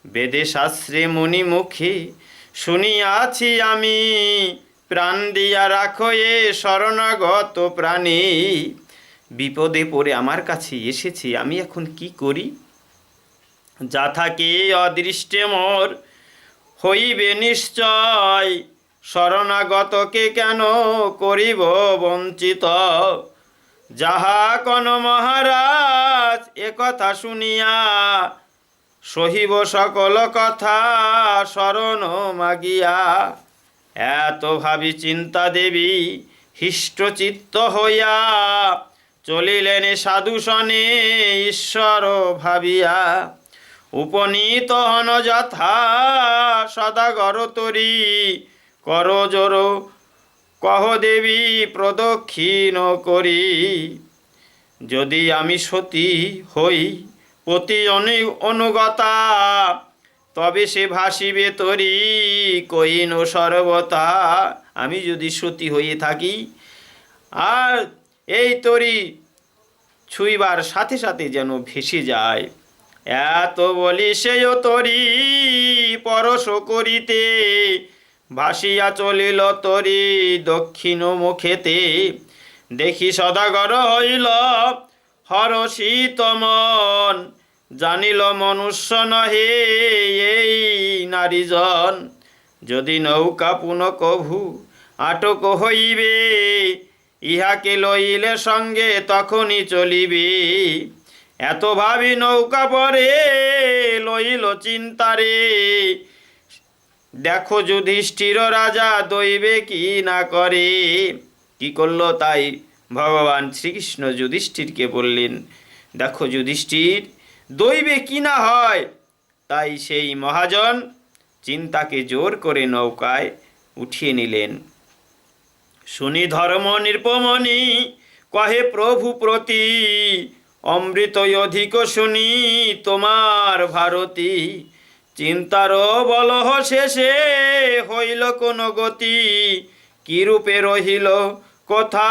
বেদে শাস্ত্রে মুনি মুখে শুনিয়াছি আমি, প্রাণ দিয়া রাখো এ শরণাগত প্রাণী। বিপদে পড়ে আমার কাছে এসেছি, আমি এখন কি করি? যা থাকে অদৃষ্টে মোর হইবে নিশ্চয়, শরণাগতকে কেন করিব বঞ্চিত। যাহা কোন মহারাজ একথা শুনিয়া, সহিব সকল কথা শরণ মাগিয়া। এত ভাবি চিন্তা দেবী হৃষ্টচিত্ত হইয়া, চলিলেন সাধু সনে ঈশ্বর ভাবিয়া। উপনীত হন যথা সদাগর তরি, কর জোর কহ দেবী প্রদক্ষিণ করি। যদি আমি সতী হই পতি অনুগতা, তবে সে ভাসিবে তরি কইন সর্বতা। আমি যদি সতী হয়ে থাকি আর এই তরি ছুঁইবার সাথে সাথে যেন ভেসে যায়। এত বলি সেও তরি পরশ করিতে, ভাসিয়া চলিল তরি দক্ষিণ মুখেতে। দেখি সদাগর হইল হরষিত মন, জানিল মনুষ্য নহে এই নারীজন। যদি নৌকা পুন কভু আটক হইবে, ইহাকে লইলে সঙ্গে তখনই চলিবে। এত ভাবি নৌকা পরে লইল চিন্তারে, দেখো যুধিষ্ঠির রাজা দইবে কি না করে। কি করলো? তাই ভগবান শ্রীকৃষ্ণ যুধিষ্ঠিরকে বললেন, দেখো যুধিষ্ঠির দইবে কি না হয়। তাই সেই মহাজন চিন্তাকে জোর করে নৌকায় উঠিয়ে নিলেন। শুনি ধর্ম নির্পমণি কহে প্রভু প্রতি, অমৃত অধিক শুনি তোমার ভারতী। চিন্তার বলহ শেষে হইল কোন গতি, কি রূপে রহিল কথা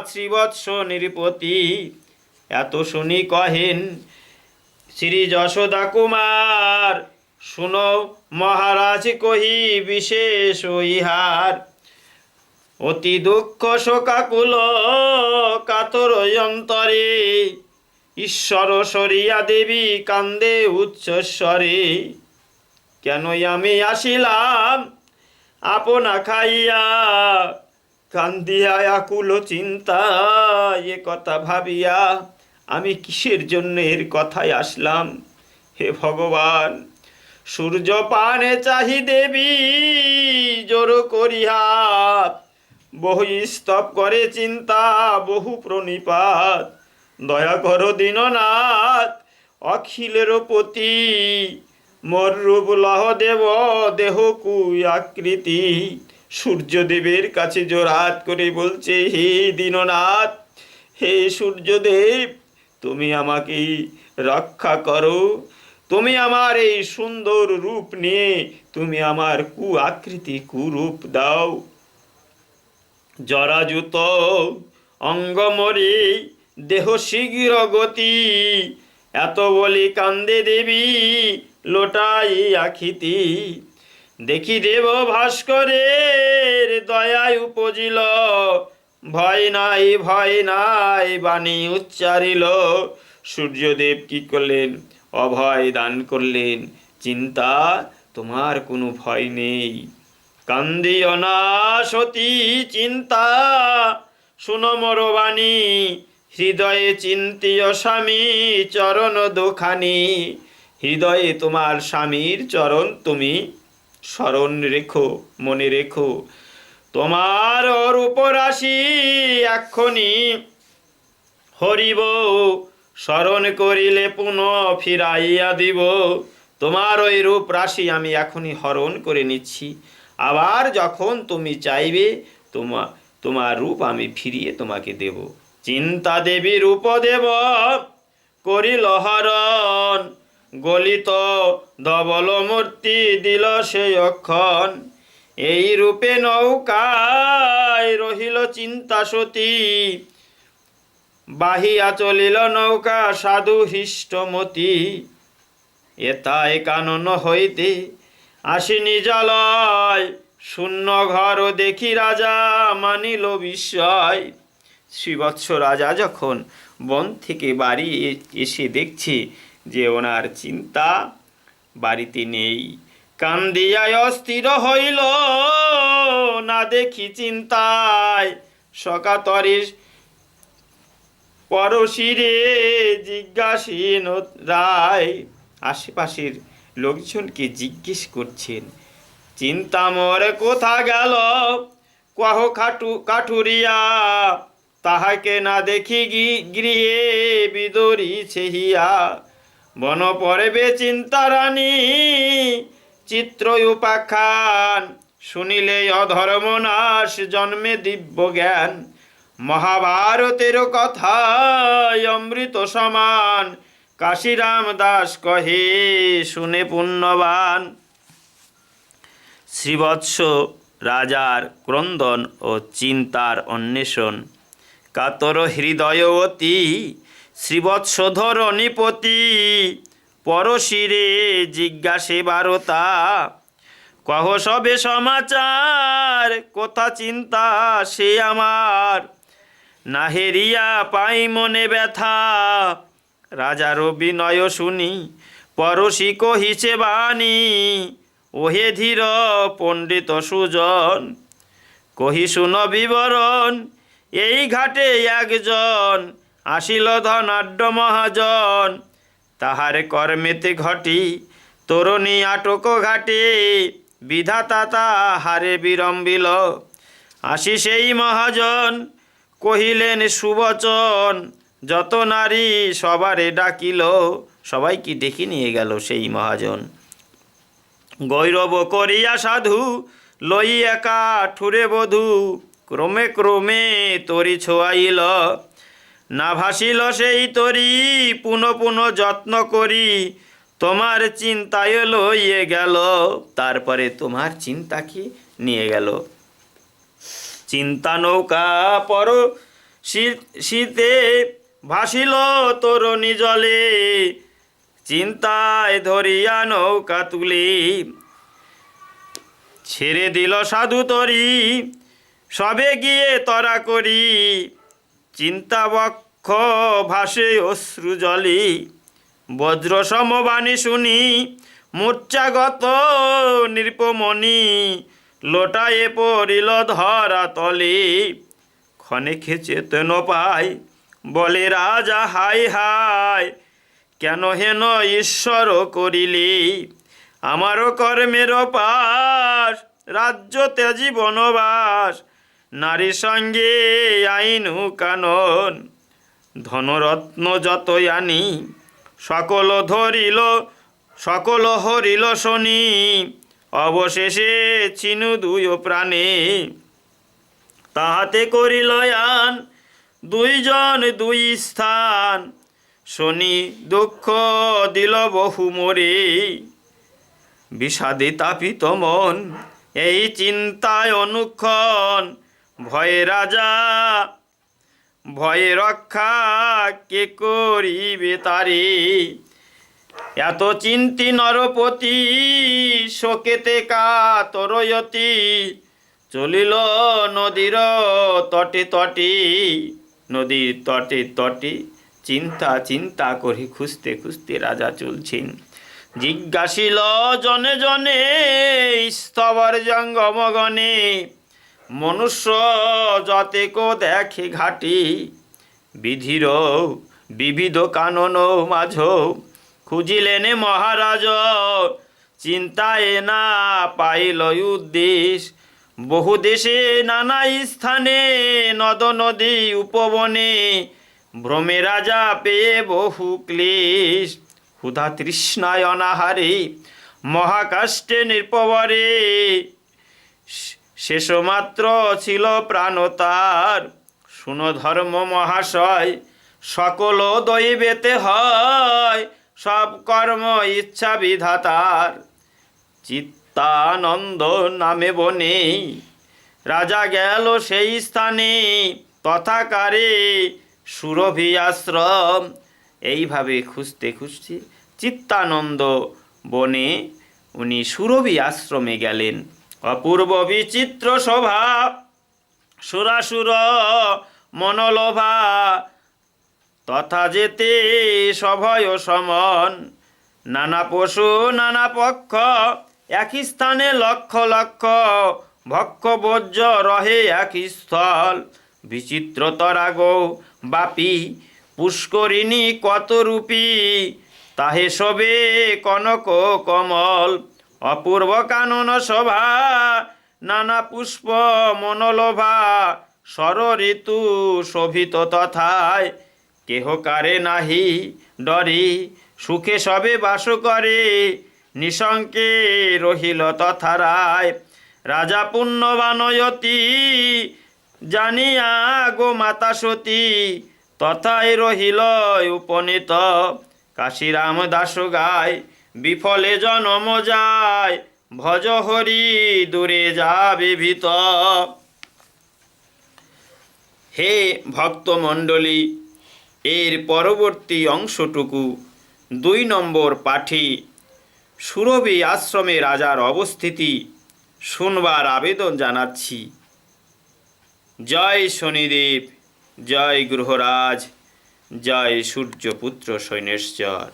শ্রীবৎস নৃপতি। এত শুনি কহেন শ্রী যশোদা কুমার, শুনো মহারাজ কহি বিশেষ ইহার। অতি দুঃখ শোকাকুল কাতর অন্তরে, ঈশ্বর সরিয়া দেবী কান্দে উচ্চস্বরে। কেনই আমি আসিলাম আপনা খাইয়া, কান্দিয়া আকুল চিন্তা এ কথা ভাবিয়া। আমি কিসের জন্য এর কথায় আসলাম? হে ভগবান, সূর্য পানে চাহি দেবী জোর করি হাত, বহু স্তব করে চিন্তা বহু প্রণিপাত। দয়া করো দীননাথ অখিলের পতি, মোর রূপ লহ দেব দেহ কু আকৃতি। সূর্যদেবের কাছে জোরাত করে বলছে, হে দীননাথ, হে সূর্যদেব, তুমি আমাকে রক্ষা করো। তুমি আমার এই সুন্দর রূপ নিয়ে তুমি আমার কু আকৃতি কুরূপ দাও। জরাজুত অঙ্গ মরে দেহ শীঘ্র গতি, এত বলি কান্দে দেবী লোটাই আখিতি। দেখি দেব ভাস্করের দয়ায় উপজিল, ভয় নাই ভয় নাই বাণী উচ্চারিল। সূর্যদেব কি করলেন? অভয় দান করলেন। চিন্তা, তোমার কোনো ভয় নেই। কান্দিও না সতী চিন্তা, শুনো মোর বাণী, হৃদয়ে চিন্তিয় স্বামী চরণ দুখানি। হৃদয়ে তোমার স্বামীর চরণ তুমি স্মরণ রেখো, মনে রেখো। তোমার রূপরাশি এক্ষণি হরিব, স্মরণ করিলে পুনঃ ফিরাইয়া দিব। তোমার ওই রূপ রাশি আমি এখনই হরণ করে নিচ্ছি, আবার যখন তুমি চাইবে তোমার রূপ আমি ফিরিয়ে তোমাকে দেব। চিন্তা দেবী রূপ দেব করিল হরণ, গলিত ধবল মূর্তি দিল সে অক্ষণ। এই রূপে নৌকায় রহিল চিন্তা সতী, বাহিয়া চলিল নৌকা সাধু হৃষ্টমতি। এতাই কানন হইতে আসিনি জলয়, শূন্য ঘর দেখি রাজা মানিল বিস্ময়। শ্রীবৎস রাজা যখন বন থেকে বাড়ি এসে দেখছে যে ওনার চিন্তা বাড়িতে নেই, কান্দিয়ায় অস্থির হইল, না দেখি চিন্তায়। সকাতরে পরশিরে জিজ্ঞাসীন রায়, আশেপাশের লোকজনকে জিজ্ঞেস করছেন, চিন্তা মোর কোথা গেল, কহ কাঠুরিয়া, তাহাকে না দেখি গৃহে বিদরি ছেহিয়া। বন পরবে চিন্তা রানী চিত্র উপাখ্যান, শুনিলে অধর্ম নাশ জন্মে দিব্য জ্ঞান। মহাভারতের কথা অমৃত সমান, কাশীরাম দাস কহে শুনে পুণ্যবান। শ্রীবৎস রাজার ক্রন্দন ও চিন্তার অন্বেষণ, কাতর হৃদয়বতী শ্রীবৎসধর নিপতি। পরশিরে জিজ্ঞাসে বারতা, কহ সবে সমাচার, কোথা চিন্তা সে আমার, না হেরিয়া পাই মনে ব্যথা। রাজার বিনয় শুনি পরশি কহিছে বাণী, ওহে ধীর পণ্ডিত সুজন, কহি শুন বিবরণ। এই ঘাটে একজন আসিল ধনাঢ্য মহাজন, তাহার কর্মেতে ঘটি তরুণী আটক ঘাটে। বিধাতা তাহারে বিড়ম্বিল, আসি সেই মহাজন কহিলেন সুবচন। যত নারী সবারে ডাকিল, সবাইকে ডেকে নিয়ে গেল সেই মহাজন। গৌরব করিয়া সাধু লই একা ঠুরে বধূ, ক্রমে ক্রমে তরি ছোয়াইল, না ভাসিল সেই তরি পুনঃ পুনঃ যত্ন করি। তোমার চিন্তায় লইয়ে গেল, তারপরে তোমার চিন্তাকে নিয়ে গেল। চিন্তা নৌকা পর শীতে ভাসিল তরুণী জলে, চিন্তায় ধরিয়া নৌকা তুলে। ছেড়ে দিল সাধু তরি সবে গিয়ে তরা করি, চিন্তা বক্ষ ভাসে অশ্রু জলে। বজ্র সমবাণী শুনি মূর্ছাগত নৃপমণি, লোটায়ে পড়িল ধরা তলে। ক্ষণে চেতন পায় বলে রাজা, হাই হাই কেন হেন ঈশ্বর করিলি, আমারও কর্মের পাশ রাজ্য ত্যাজি বনবাস। নারী সঙ্গে আইনু কানন, ধনরত্ন যতই আনি সকল হরিল শনি, অবশেষে চিনু দুই প্রাণে। তাহাতে করিল আন দুইজন দুই স্থান, শনি দুঃখ দিল বহু মোরে। বিষাদে তাপিত মন এই চিন্তায় অনুক্ষণ, ভয়ে রক্ষা কে করিবে তারে। এত চিন্তি নরপতি শোকেতে কাতরয়তি, চলিল নদীর তটে চিন্তা করে খুঁজতে রাজা চলছেন। জিজ্ঞাসিল জনে জনে স্থবর জঙ্গমগণে, মনুষ্য যতেক দেখে ঘাটি, বিধির বিবিধ কানন মাঝ। খুঁজিলেন মহারাজ চিন্তায় না পাইল উদ্দেশ, বহু দেশে নানা স্থানে নদ নদী উপবনে, ভ্রমে রাজা পেয়ে বহু ক্লেশ। ক্ষুধা তৃষ্ণায় অনাহারে মহাকাষ্টে নির্পবরে, শেষমাত্র ছিল প্রাণ তার। শুনো ধর্ম মহাশয় সকল দৈবেতে হয়, সব কর্ম ইচ্ছা বিধাতার। চিত্তানন্দ নামে বনে রাজা গেল সেই স্থানে, তথাকারে সুরভি আশ্রম। এইভাবে খুঁজতে চিত্তানন্দ বনে উনি সুরভি আশ্রমে গেলেন। অপূর্ব বিচিত্র শোভা, সুরাসুর মনোলোভা, তথা যেতে সভয় সমন। নানা পশু নানা পক্ষ একই স্থানে লক্ষ লক্ষ, ভক্ষ ভোজ্য রহে এক স্থল। বিচিত্র তরাগ বাপি পুষ্করিণী কত রূপী, তাহে শোভে কনক কমল। অপূর্ব কানন শোভা নানা পুষ্প মনোলোভা, শর ঋতু শোভিত তথায়। কেহ কারে নাহি ডরি সুখে সবে বাস করে, নিশঙ্কে রহিল তথা রায়। রাজা পুণ্যবানয়তি জানিয়া গো মাতা সতী, তথায় রহিল উপনীত। কাশীরাম দাস গায় বিফলে জনম যায়, ভজ হরি দূরে যাবে ভীত। হে ভক্তমণ্ডলী, এর পরবর্তী অংশটুকু 2 নম্বর পাঠে সুরভি আশ্রমে রাজার অবস্থিতি শুনবার আবেদন জানাচ্ছি। জয় শনিদেব, জয় গ্রহরাজ, জয় সূর্যপুত্র সৈনেশ্বর।